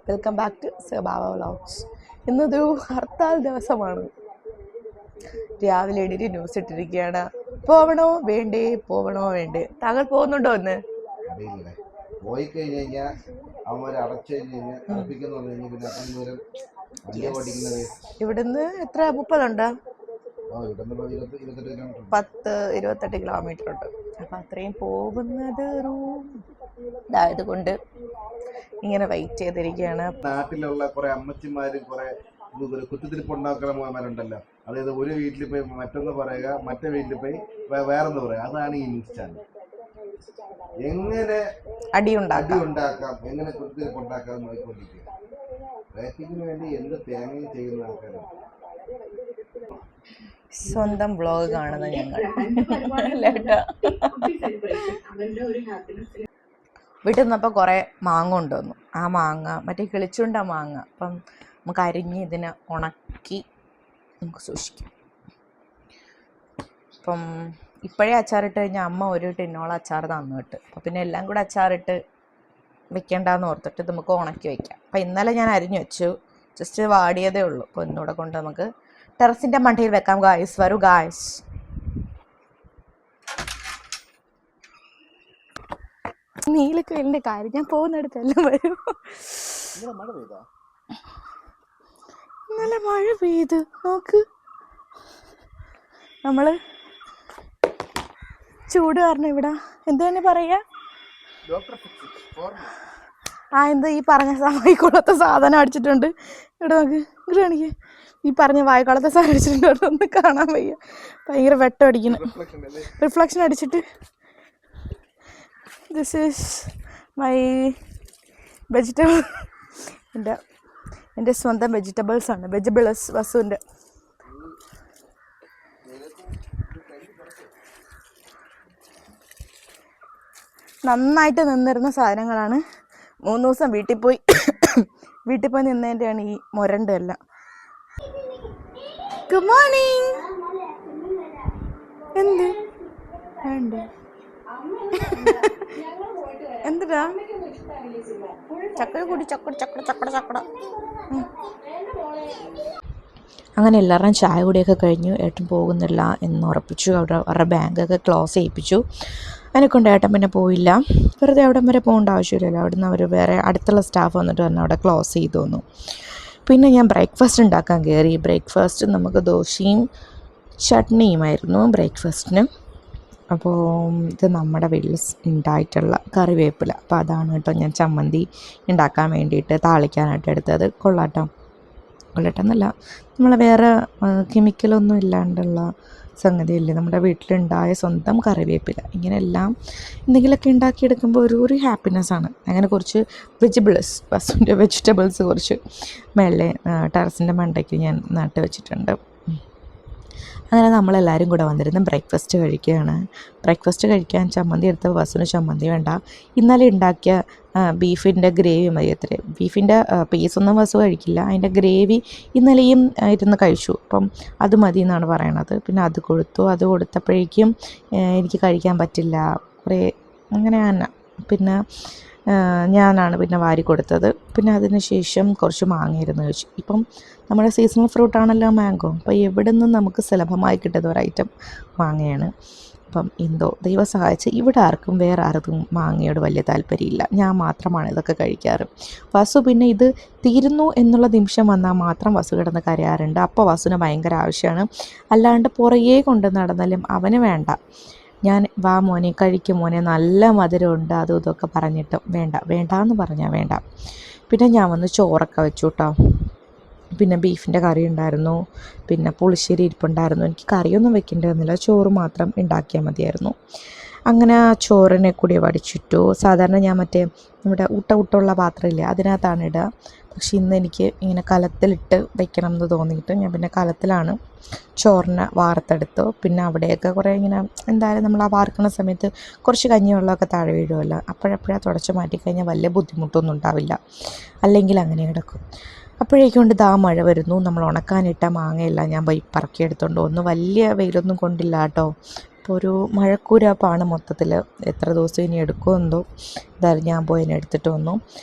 Welcome back to സ്വഭാവ vlogs. ഇന്നൊരു ഹർത്താൽ ദിവസമാണ്. രാവിലെ എണീറ്റ് ന്യൂസ് ഇട്ടിരിക്കുകയാണ്. പോവണോ വേണ്ടേ, പോവണോ വേണ്ടേ. താങ്കൾ പോകുന്നുണ്ടോ എന്ന്? പോയി കഴിഞ്ഞ് കഴിഞ്ഞാൽ അവന്മാർ അടച്ചു കഴിഞ്ഞ് കഴിഞ്ഞാൽ അടപ്പിക്കുന്നു പറഞ്ഞു കഴിഞ്ഞാൽ പിന്നെ അപ്പം ദൂരം വണ്ടി ഓടിക്കുന്നത് ഇവിടുന്ന് എത്ര 30 ഉണ്ട്? 28 കിലോമീറ്റർ ഉണ്ട്. അപ്പം അത്രയും പോകുന്നത് ഇതായതുകൊണ്ട് ഇങ്ങനെ വെയിറ്റ് ചെയ്തിരിക്കുകയാണ്. നാട്ടിലുള്ള കുറെ അമ്മച്ചിമാരും കുറെ കുത്തിത്തിരിപ്പുണ്ടാക്കുന്നവന്മാരുണ്ടല്ലോ. അതായത് ഒരു വീട്ടിൽ പോയി മറ്റൊന്ന് പറയുക, മറ്റേ വീട്ടിൽ പോയി വേറൊന്ന് പറയുക. അതാണ് ഈ ന്യൂസ് ചാനൽ. എങ്ങനെ അടി ഉണ്ടാക്കാം, എങ്ങനെ കുത്തിത്തിരിപ്പുണ്ടാക്കാം നോക്കിക്കൊണ്ടിരിക്കുക. റേറ്റിംഗിന് വേണ്ടി എന്ത് തേങ്ങയും ചെയ്യുന്ന ആൾക്കാരാണ്. സ്വന്തം വ്ളോഗ് കാണുന്ന ഞങ്ങൾ വീട്ടിൽ നിന്നപ്പോൾ കുറേ മാങ്ങ കൊണ്ടുവന്നു. ആ മാങ്ങ മറ്റേ കിളിച്ചുണ്ട മാങ്ങ. അപ്പം നമുക്ക് അരിഞ്ഞ് ഇതിനെ ഉണക്കി നമുക്ക് സൂക്ഷിക്കാം. അപ്പം ഇപ്പോഴേ അച്ചാറിട്ട് കഴിഞ്ഞാൽ അമ്മ ഒരു ടിന്നോളം അച്ചാർ തന്നു വിട്ട്. അപ്പം പിന്നെ എല്ലാം കൂടെ അച്ചാറിട്ട് വെക്കേണ്ടെന്ന് ഓർത്തിട്ട് നമുക്ക് ഉണക്കി വയ്ക്കാം. അപ്പം ഇന്നലെ ഞാൻ അരിഞ്ഞു വെച്ചു, ജസ്റ്റ് വാടിയതേ ഉള്ളൂ. അപ്പോൾ ഇന്നിവിടെ കൊണ്ട് നമുക്ക് ടെറസിൻ്റെ മണ്ടയിൽ വെക്കാം. ഗായ്സ് വരൂ ഗായ്സ്. നീലക്കയിലിൻ്റെ കാര്യം ഞാൻ പോകുന്നിടത്തെല്ലാം വരും. ഇന്നലെ മഴ പെയ്ത് നോക്ക്. നമ്മൾ ചൂട് കാരണം ഇവിടെ എന്താ തന്നെ പറയാ, എന്താ ഈ പറഞ്ഞ വായിക്കൊള്ളാത്ത സാധനം അടിച്ചിട്ടുണ്ട്. ഇവിടെ നോക്ക്, ഇവിടെ കാണിക്ക്. ഈ പറഞ്ഞ വായിക്കൊള്ളാത്ത സാധനം അടിച്ചിട്ടുണ്ട്. ഒന്ന് കാണാൻ വയ്യ, ഭയങ്കര വെട്ടം അടിക്കുന്നു. റിഫ്ലക്ഷൻ അടിച്ചിട്ട് ദിസ് ഈസ് മൈ വെജിറ്റബിൾ. എൻ്റെ സ്വന്തം വെജിറ്റബിൾസാണ്. വെജിറ്റബിൾസ് വസുവിൻ്റെ. നന്നായിട്ട് നിന്നിരുന്ന സാധനങ്ങളാണ്. 3 ദിവസം വീട്ടിൽ പോയി നിന്നതിൻ്റെയാണ് ഈ മുരണ്ട എല്ലാം. Good morning. എന്ത് വേണ്ട എന്തിടാ ചക്കര കൂടി ചക്കട. അങ്ങനെ എല്ലാവരുടെയും ചായ കൂടിയൊക്കെ കഴിഞ്ഞു. ഏട്ടൻ പോകുന്നില്ല എന്ന് ഉറപ്പിച്ചു. അവരുടെ ബാങ്കൊക്കെ ക്ലോസ് ചെയ്യിപ്പിച്ചു. അതിനെക്കൊണ്ട് ഏട്ടൻ പിന്നെ പോയില്ല. വെറുതെ അവിടം വരെ പോകേണ്ട ആവശ്യമില്ലല്ലോ. അവിടെ നിന്ന് അവർ വേറെ അടുത്തുള്ള സ്റ്റാഫ് വന്നിട്ട് തന്നെ അവിടെ ക്ലോസ് ചെയ്തു തന്നു. പിന്നെ ഞാൻ ബ്രേക്ക്ഫാസ്റ്റ് ഉണ്ടാക്കാൻ കയറി. ബ്രേക്ക്ഫാസ്റ്റ് നമുക്ക് ദോശയും ചട്നിയുമായിരുന്നു ബ്രേക്ക്ഫാസ്റ്റിന്. അപ്പോൾ ഇത് നമ്മുടെ വീട്ടിൽ ഉണ്ടായിട്ടുള്ള കറിവേപ്പില. അപ്പോൾ അതാണ് കേട്ടോ ഞാൻ ചമ്മന്തി ഉണ്ടാക്കാൻ വേണ്ടിയിട്ട് താളിക്കാനായിട്ട് എടുത്തത്. കൊള്ളാട്ടെന്നല്ല, നമ്മൾ വേറെ കെമിക്കലൊന്നും ഇല്ലാണ്ടുള്ള സംഗതിയല്ലേ, നമ്മുടെ വീട്ടിലുണ്ടായ സ്വന്തം കറിവേപ്പില. ഇങ്ങനെയെല്ലാം എന്തെങ്കിലുമൊക്കെ ഉണ്ടാക്കിയെടുക്കുമ്പോൾ ഒരു ഹാപ്പിനെസ്സാണ്. അങ്ങനെ കുറച്ച് വസുവിൻ്റെ വെജിറ്റബിൾസ് കുറച്ച് മേലെ ടെറസിൻ്റെ മണ്ടയ്ക്ക് ഞാൻ നട്ട് വെച്ചിട്ടുണ്ട്. അങ്ങനെ നമ്മളെല്ലാവരും കൂടെ വന്നിരുന്ന് ബ്രേക്ക്ഫാസ്റ്റ് കഴിക്കുകയാണ്. ബ്രേക്ക്ഫാസ്റ്റ് കഴിക്കാൻ ചമ്മന്തി എടുത്ത വസുവിന് ചമ്മന്തി വേണ്ട. ഇന്നലെ ഉണ്ടാക്കിയ ബീഫിൻ്റെ ഗ്രേവി മതി അത്രേ. ബീഫിൻ്റെ പീസൊന്നും വസു കഴിക്കില്ല. അതിൻ്റെ ഗ്രേവി ഇന്നലെയും ഇരുന്ന് കഴിച്ചു. അപ്പം അത് മതി എന്നാണ് പറയണത്. പിന്നെ അത് കൊടുത്തപ്പോഴേക്കും എനിക്ക് കഴിക്കാൻ പറ്റില്ല കുറേ അങ്ങനെയാണ്. പിന്നെ ഞാനാണ് പിന്നെ വാരി കൊടുത്തത്. പിന്നെ അതിന് ശേഷം കുറച്ച് മാങ്ങയിരുന്നു കഴിച്ചു. ഇപ്പം നമ്മുടെ സീസണൽ ഫ്രൂട്ടാണല്ലോ മാംഗോ. അപ്പോൾ എവിടെ നിന്നും നമുക്ക് സുലഭമായി കിട്ടുന്ന ഒരു ഐറ്റം മാങ്ങയാണ്. അപ്പം എന്തോ ദൈവം സഹായിച്ച് ഇവിടെ ആർക്കും വേറെ ആർക്കും മാങ്ങയോട് വലിയ താല്പര്യമില്ല. ഞാൻ മാത്രമാണ് ഇതൊക്കെ കഴിക്കാറ്. വസു പിന്നെ ഇത് തീരുന്നു എന്നുള്ള നിമിഷം വന്നാൽ മാത്രം വസു കിടന്ന് കരയാറുണ്ട്. അപ്പോൾ വസുവിന് ഭയങ്കര ആവശ്യമാണ്. അല്ലാണ്ട് പുറകെ കൊണ്ട് നടന്നാലും അവന് വേണ്ട. ഞാൻ വാ മോനെ കഴിക്കും മോനെ, നല്ല മധുരമുണ്ട് അതും ഇതൊക്കെ പറഞ്ഞിട്ട് വേണ്ടാന്ന് പറഞ്ഞാൽ വേണ്ട. പിന്നെ ഞാൻ വന്ന് ചോറൊക്കെ വെച്ചു കേട്ടോ. പിന്നെ ബീഫിൻ്റെ കറി ഉണ്ടായിരുന്നു, പിന്നെ പുളിശ്ശേരി ഇരിപ്പുണ്ടായിരുന്നു. എനിക്ക് കറിയൊന്നും വെക്കേണ്ടിയിരുന്നില്ല, ചോറ് മാത്രം ഉണ്ടാക്കിയാൽ മതിയായിരുന്നു. അങ്ങനെ ആ ചോറിനെ കൂടി വടിച്ചിട്ടു. സാധാരണ ഞാൻ മറ്റേ നമ്മുടെ ഊട്ടുള്ള പാത്രമില്ലേ അതിനകത്താണ് ഇടുക. പക്ഷെ ഇന്ന് എനിക്ക് ഇങ്ങനെ കലത്തിലിട്ട് വെക്കണം എന്ന് തോന്നിയിട്ട് ഞാൻ പിന്നെ കലത്തിലാണ് ചോറിനെ വാർത്തെടുത്തു. പിന്നെ അവിടെയൊക്കെ കുറേ ഇങ്ങനെ എന്തായാലും നമ്മൾ ആ വാർക്കുന്ന സമയത്ത് കുറച്ച് കഞ്ഞിവെള്ളമൊക്കെ താഴെ വീഴുമല്ലോ. അപ്പോഴപ്പോഴാണ് തുടച്ച് മാറ്റിക്കഴിഞ്ഞാൽ വലിയ ബുദ്ധിമുട്ടൊന്നും ഉണ്ടാവില്ല. അല്ലെങ്കിൽ അങ്ങനെ കിടക്കും. അപ്പോഴേക്കൊണ്ട് ദാ മഴ വരുന്നു. നമ്മൾ ഉണക്കാനിട്ട മാങ്ങയെല്ലാം ഞാൻ പോയി പറക്കിയെടുത്തോണ്ട് വന്നു. വലിയ വെയിലൊന്നും കൊണ്ടില്ല കേട്ടോ. അപ്പോൾ ഒരു മഴക്കൂരാപ്പാണ് മൊത്തത്തിൽ. എത്ര ദിവസം ഇനി എടുക്കുമോ എന്തോ. എന്തായാലും ഞാൻ പോയി എന്നെ എടുത്തിട്ട് വന്നു.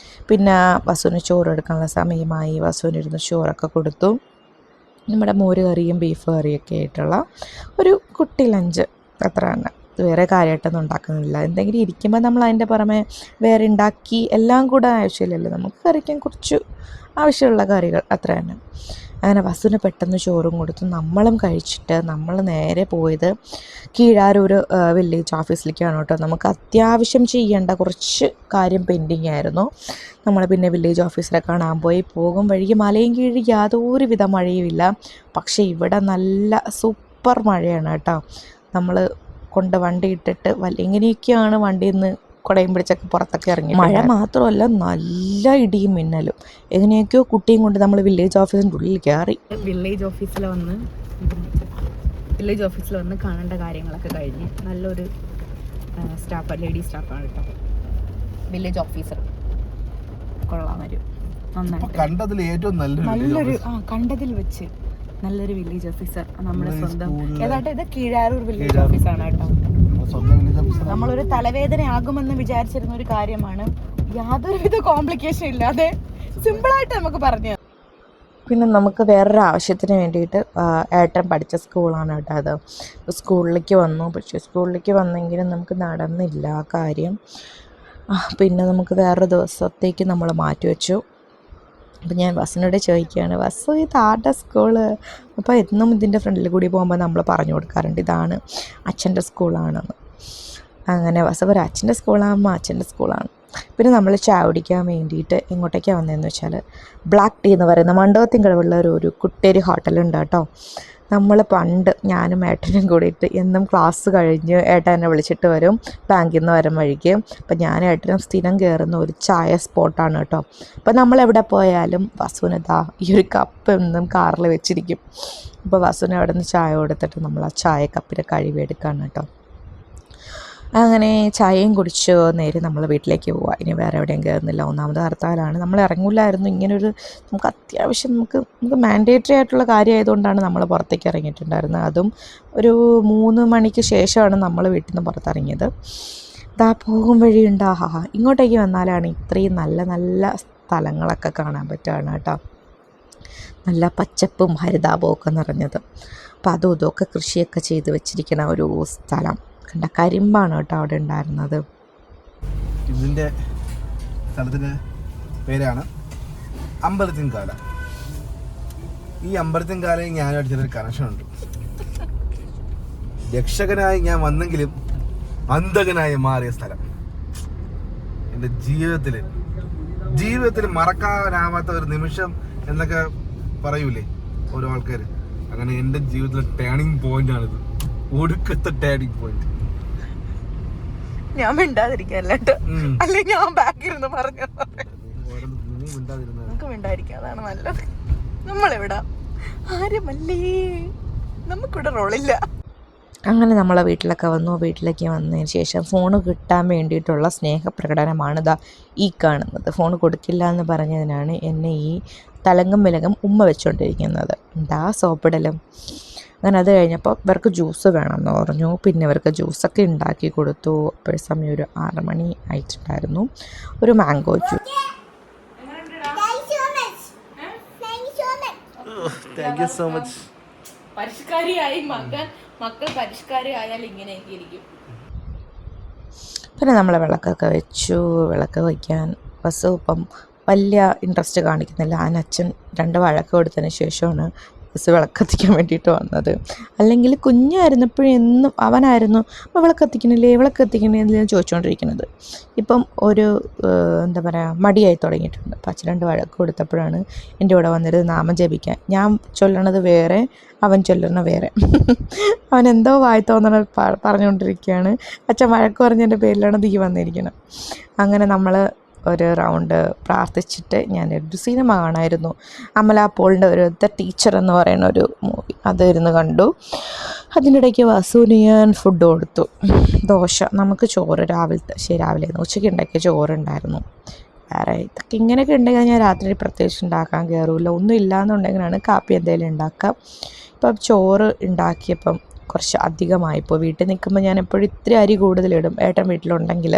പിന്നെ വസുവിന് ചോറ് എടുക്കാനുള്ള സമയമായി. വസുവിനിരുന്ന് ചോറൊക്കെ കൊടുത്തു. നമ്മുടെ മോര് കറിയും ബീഫ് കറിയൊക്കെ ആയിട്ടുള്ള ഒരു കുട്ടി ലഞ്ച്, അത്ര തന്നെ. വേറെ കാര്യമായിട്ടൊന്നും ഉണ്ടാക്കുന്നില്ല. എന്തെങ്കിലും ഇരിക്കുമ്പോൾ നമ്മൾ അതിൻ്റെ പുറമെ വേറെ ഉണ്ടാക്കി എല്ലാം കൂടെ ആവശ്യമില്ലല്ലോ. നമുക്ക് കറിക്കാൻ കുറച്ച് ആവശ്യമുള്ള കറികൾ അത്ര തന്നെ. അങ്ങനെ വസുവിന് പെട്ടെന്ന് ചോറും കൊടുത്തു. നമ്മളും കഴിച്ചിട്ട് നമ്മൾ നേരെ പോയത് കീഴാരൂർ വില്ലേജ് ഓഫീസിലേക്കാണ് കേട്ടോ. നമുക്ക് അത്യാവശ്യം ചെയ്യേണ്ട കുറച്ച് കാര്യം പെൻഡിങ് ആയിരുന്നു. നമ്മൾ പിന്നെ വില്ലേജ് ഓഫീസറെ കാണാൻ പോയി. പോകും വഴിക്ക് മലയും കീഴ് യാതൊരുവിധ മഴയുമില്ല. പക്ഷേ ഇവിടെ നല്ല സൂപ്പർ മഴയാണ് കേട്ടോ. നമ്മൾ കൊണ്ട് വണ്ടി ഇട്ടിട്ട് എങ്ങനെയൊക്കെയാണ് വണ്ടിയിൽ നിന്ന് കുടയും പിടിച്ചൊക്കെ പുറത്തൊക്കെ ഇറങ്ങി. മഴ മാത്രമല്ല, നല്ല ഇടിയും മിന്നലും. എങ്ങനെയൊക്കെയോ കുട്ടിയും കൊണ്ട് നമ്മൾ വില്ലേജ് ഓഫീസിൻ്റെ ഉള്ളിൽ കയറി. വില്ലേജ് ഓഫീസിൽ വന്ന് കാണേണ്ട കാര്യങ്ങളൊക്കെ കഴിഞ്ഞ് നല്ലൊരു സ്റ്റാഫ്, ലേഡി സ്റ്റാഫാണ് കേട്ടോ വില്ലേജ് ഓഫീസർ. കൊള്ളാൻ വരും നന്നായിട്ട്. നല്ലൊരു കണ്ടതിൽ വെച്ച് നല്ലൊരു വില്ലേജ് ഓഫീസർ, നമ്മുടെ സ്വന്തം. ഏതാണ്ട് ഇത് കീഴാരൂർ വില്ലേജ് ഓഫീസാണ് കേട്ടോ. നമ്മളൊരു തലവേദനയാകുമെന്ന് വിചാരിച്ചിരുന്ന ഒരു കാര്യമാണ്. യാതൊരുവിധ കോംപ്ലിക്കേഷൻ ഇല്ലാതെ സിമ്പിളായിട്ട് നമുക്ക് പറഞ്ഞു. പിന്നെ നമുക്ക് വേറൊരു ആവശ്യത്തിന് വേണ്ടിയിട്ട് ഏട്ടൻ പഠിച്ച സ്കൂളാണ് കേട്ടോ അത്. സ്കൂളിലേക്ക് വന്നു. പക്ഷേ സ്കൂളിലേക്ക് വന്നെങ്കിലും നമുക്ക് നടന്നില്ല കാര്യം. പിന്നെ നമുക്ക് വേറൊരു ദിവസത്തേക്ക് നമ്മൾ മാറ്റിവെച്ചു. അപ്പം ഞാൻ ബസ്സിനോട് ചോദിക്കുകയാണ്, ബസ് ഇത് ആരുടെ സ്കൂള്? അപ്പോൾ എന്നും ഇതിൻ്റെ ഫ്രണ്ടിൽ കൂടി പോകുമ്പോൾ നമ്മൾ പറഞ്ഞു കൊടുക്കാറുണ്ട് ഇതാണ് അച്ഛൻ്റെ സ്കൂളാണെന്ന്. അങ്ങനെ ബസ് ഒരു അച്ഛൻ്റെ സ്കൂളാകുമ്പോൾ അച്ഛൻ്റെ സ്കൂളാണ്. പിന്നെ നമ്മൾ ചായ കുടിക്കാൻ വേണ്ടിയിട്ട് ഇങ്ങോട്ടേക്കാണ് വന്നതെന്ന് വെച്ചാൽ ബ്ലാക്ക് ടീ എന്ന് പറയുന്ന മണ്ഡപത്തിൻകടവുള്ള ഒരു കുട്ടിയൊരു ഹോട്ടലുണ്ട് കേട്ടോ. നമ്മൾ പണ്ട് ഞാനും ഏട്ടനും കൂടിയിട്ട് എന്നും ക്ലാസ് കഴിഞ്ഞ് ഏട്ടൻ എന്നെ വിളിച്ചിട്ട് വരും ബാങ്കിൽ നിന്ന് വരും വഴിക്ക്. അപ്പം ഞാൻ ഏട്ടനും സ്ഥിരം കയറുന്ന ഒരു ചായ സ്പോട്ടാണ് കേട്ടോ. അപ്പം നമ്മളെവിടെ പോയാലും വസുവിനിതാ ഈ ഒരു കപ്പ് എന്നും കാറിൽ വെച്ചിരിക്കും. അപ്പോൾ വസുവിന് അവിടെ നിന്ന് ചായ കൊടുത്തിട്ട് നമ്മൾ ആ ചായ കപ്പിനെ കഴുകിയെടുക്കുകയാണ് കേട്ടോ. അങ്ങനെ ചായയും കുടിച്ച് നേരെ നമ്മൾ വീട്ടിലേക്ക് പോവുക. ഇനി വേറെ എവിടെയും കയറുന്നില്ല. ഒന്നാമത് ഹർത്താലാണ്. നമ്മൾ ഇറങ്ങില്ലായിരുന്നു. ഇങ്ങനൊരു നമുക്ക് അത്യാവശ്യം നമുക്ക് മാൻഡേറ്ററി ആയിട്ടുള്ള കാര്യമായതുകൊണ്ടാണ് നമ്മൾ പുറത്തേക്ക് ഇറങ്ങിയിട്ടുണ്ടായിരുന്നത്. അതും ഒരു 3 മണിക്ക് ശേഷമാണ് നമ്മൾ വീട്ടിൽ നിന്ന് പുറത്തിറങ്ങിയത്. ഇതാ പോകും വഴിയുണ്ട്. ഇങ്ങോട്ടേക്ക് വന്നാലാണ് ഇത്രയും നല്ല നല്ല സ്ഥലങ്ങളൊക്കെ കാണാൻ പറ്റുകയാണ് കേട്ടോ. നല്ല പച്ചപ്പും ഹരിതാപവും ഒക്കെ നിറഞ്ഞത്. അപ്പോൾ അതും ഇതൊക്കെ കൃഷിയൊക്കെ ചെയ്ത് വെച്ചിരിക്കുന്ന ഒരു സ്ഥലം. കണ്ട കരിമ്പാണ് കേട്ടോ അവിടെ ഉണ്ടായിരുന്നത്. ഇതിൻ്റെ സ്ഥലത്തിൻ്റെ പേരാണ് അമ്പലത്തിൻകാല. ഈ അമ്പലത്തിൻകാലയിൽ ഞാനായിട്ട് ചെറിയൊരു കണക്ഷനുണ്ട്. രക്ഷകനായി ഞാൻ വന്നെങ്കിലും അന്ധകനായി മാറിയ സ്ഥലം. എൻ്റെ ജീവിതത്തിൽ മറക്കാനാവാത്ത ഒരു നിമിഷം എന്നൊക്കെ പറയൂലേ ഓരോ ആൾക്കാർ, അങ്ങനെ എൻ്റെ ജീവിതത്തിലെ ടേണിംഗ് പോയിന്റാണിത്. ഒടുക്കത്തെ ടേണിംഗ് പോയിന്റ്. ഞാൻ മിണ്ടാതിരിക്കല്ലോ, അല്ലെങ്കിൽ ഞാൻ ബാക്കിരുന്ന് പറഞ്ഞു. നമുക്ക് മിണ്ടാതിരിക്കാം, അതാണ് നല്ലത്. നമ്മളെവിടാ ആരുമല്ലേ, നമുക്കിവിടെ റോളില്ല. അങ്ങനെ നമ്മളെ വീട്ടിലൊക്കെ വന്നു. വീട്ടിലേക്ക് വന്നതിന് ശേഷം ഫോണ് കിട്ടാൻ വേണ്ടിയിട്ടുള്ള സ്നേഹപ്രകടനമാണ് ഈ കാണുന്നത്. ഫോൺ കൊടുക്കില്ല എന്ന് പറഞ്ഞതിനാണ് എന്നെ ഈ തലങ്ങും വിലങ്ങും ഉമ്മ വെച്ചുകൊണ്ടിരിക്കുന്നത്. എന്താ സോപ്പിടലും. അങ്ങനെ അത് കഴിഞ്ഞപ്പോൾ ഇവർക്ക് ജ്യൂസ് വേണമെന്ന് പറഞ്ഞു. പിന്നെ ഇവർക്ക് ജ്യൂസൊക്കെ ഉണ്ടാക്കി കൊടുത്തു. അപ്പോൾ സമയം ഒരു 6 മണി ആയിട്ടുണ്ടായിരുന്നു. ഒരു മാംഗോ ജ്യൂസ്. പരിഷ്കാരിയായി മക്കൾ പരിഷ്കാരിയായാൽ ഇങ്ങനെയൊക്കെ ഇരിക്കും. പിന്നെ നമ്മൾ വിളക്കൊക്കെ വെച്ചു. വിളക്ക് വയ്ക്കാൻ ബസ് ഇപ്പം വലിയ ഇൻട്രസ്റ്റ് കാണിക്കുന്നില്ല. അച്ഛൻ 2 വഴക്ക് കൊടുത്തതിന് ശേഷമാണ് ബസ് വിളക്കത്തിക്കാൻ വേണ്ടിയിട്ട് വന്നത്. അല്ലെങ്കിൽ കുഞ്ഞായിരുന്നപ്പോഴും എന്നും അവനായിരുന്നു വിളക്കത്തിക്കണില്ലേ ചോദിച്ചുകൊണ്ടിരിക്കുന്നത്. ഇപ്പം ഒരു എന്താ പറയുക മടിയായി തുടങ്ങിയിട്ടുണ്ട്. അപ്പം അച്ഛൻ 2 വഴക്ക് കൊടുത്തപ്പോഴാണ് എൻ്റെ കൂടെ വന്നിരുന്നത് നാമം ജപിക്കാൻ. ഞാൻ ചൊല്ലണത് വേറെ, അവൻ ചൊല്ലണ വേറെ. അവൻ എന്തോ വായി തോന്നണ പറഞ്ഞുകൊണ്ടിരിക്കുകയാണ്. അച്ഛൻ വഴക്ക് പറഞ്ഞതിൻ്റെ പേരിലാണ് തീ വന്നിരിക്കുന്നത്. അങ്ങനെ നമ്മൾ ഒരു റൗണ്ട് പ്രാർത്ഥിച്ചിട്ട് ഞാനൊരു സിനിമ കാണായിരുന്നു. അമല പോളിൻ്റെ ഒരു ദ ടീച്ചർ എന്ന് പറയുന്ന ഒരു മൂവി, അതിരുന്ന് കണ്ടു. അതിനിടയ്ക്ക് വസുവിന് ഞാൻ ഫുഡ് കൊടുത്തു. ദോശ, നമുക്ക് ചോറ് രാവിലെ ഉച്ചയ്ക്ക് ഉണ്ടാക്കിയ ചോറുണ്ടായിരുന്നു. വേറെ ഇതൊക്കെ ഇങ്ങനെയൊക്കെ ഉണ്ടെങ്കിൽ ഞാൻ രാത്രി പ്രത്യേകിച്ച് ഉണ്ടാക്കാൻ കയറില്ല. ഒന്നും ഇല്ലയെന്നുണ്ടെങ്കിലാണ് കാപ്പി എന്തെങ്കിലും ഉണ്ടാക്കുക. ഇപ്പം ചോറ് ഉണ്ടാക്കിയപ്പം കുറച്ച് അധികമായിപ്പോൾ. വീട്ടിൽ നിൽക്കുമ്പോൾ ഞാൻ എപ്പോഴും ഇത്തിരി അരി കൂടുതലിടും. ഏട്ടൻ വീട്ടിലുണ്ടെങ്കിൽ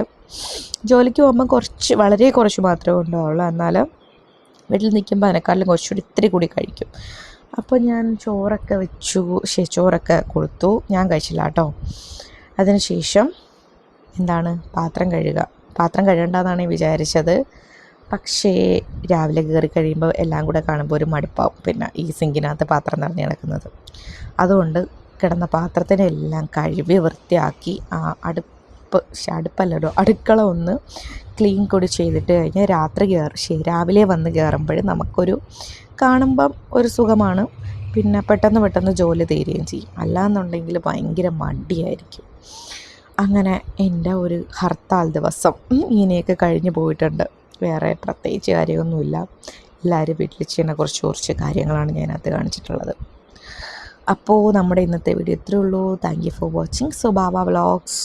ജോലിക്ക് പോകുമ്പോൾ വളരെ കുറച്ച് മാത്രമേ ഉണ്ടാവുള്ളൂ. എന്നാൽ വീട്ടിൽ നിൽക്കുമ്പോൾ അതിനെക്കാളും കുറച്ചുകൂടി ഇത്തിരി കൂടി കഴിക്കും. അപ്പോൾ ഞാൻ ചോറൊക്കെ കൊടുത്തു. ഞാൻ കഴിച്ചില്ല കേട്ടോ. അതിന് ശേഷം പാത്രം കഴുകണ്ടെന്നാണ് വിചാരിച്ചത്. പക്ഷേ രാവിലെ കയറി കഴിയുമ്പോൾ എല്ലാം കൂടെ കാണുമ്പോൾ ഒരു മടുപ്പാവും. പിന്നെ ഈ സിങ്കിനകത്ത് പാത്രം നിറഞ്ഞ് കിടക്കുന്നത്. അതുകൊണ്ട് കിടന്ന പാത്രത്തിനെല്ലാം കഴുകി വൃത്തിയാക്കി അടുക്കള ഒന്ന് ക്ലീൻ കൂടി ചെയ്തിട്ട് കഴിഞ്ഞാൽ രാവിലെ വന്ന് കയറുമ്പോൾ നമുക്കൊരു കാണുമ്പം ഒരു സുഖമാണ്. പിന്നെ പെട്ടെന്ന് ജോലി തീരുകയും ചെയ്യും. അല്ലാന്നുണ്ടെങ്കിൽ ഭയങ്കര മടിയായിരിക്കും. അങ്ങനെ എൻ്റെ ഒരു ഹർത്താൽ ദിവസം ഇങ്ങനെയൊക്കെ കഴിഞ്ഞ് പോയിട്ടുണ്ട്. വേറെ പ്രത്യേകിച്ച് കാര്യമൊന്നുമില്ല. എല്ലാവരും വീട്ടിൽ ചെയ്യുന്ന കുറച്ച് കാര്യങ്ങളാണ് ഞാനകത്ത് കാണിച്ചിട്ടുള്ളത്. അപ്പോൾ നമ്മുടെ ഇന്നത്തെ വീഡിയോ ഇത്രയേ ഉള്ളൂ. Thank you for watching Subaba vlogs.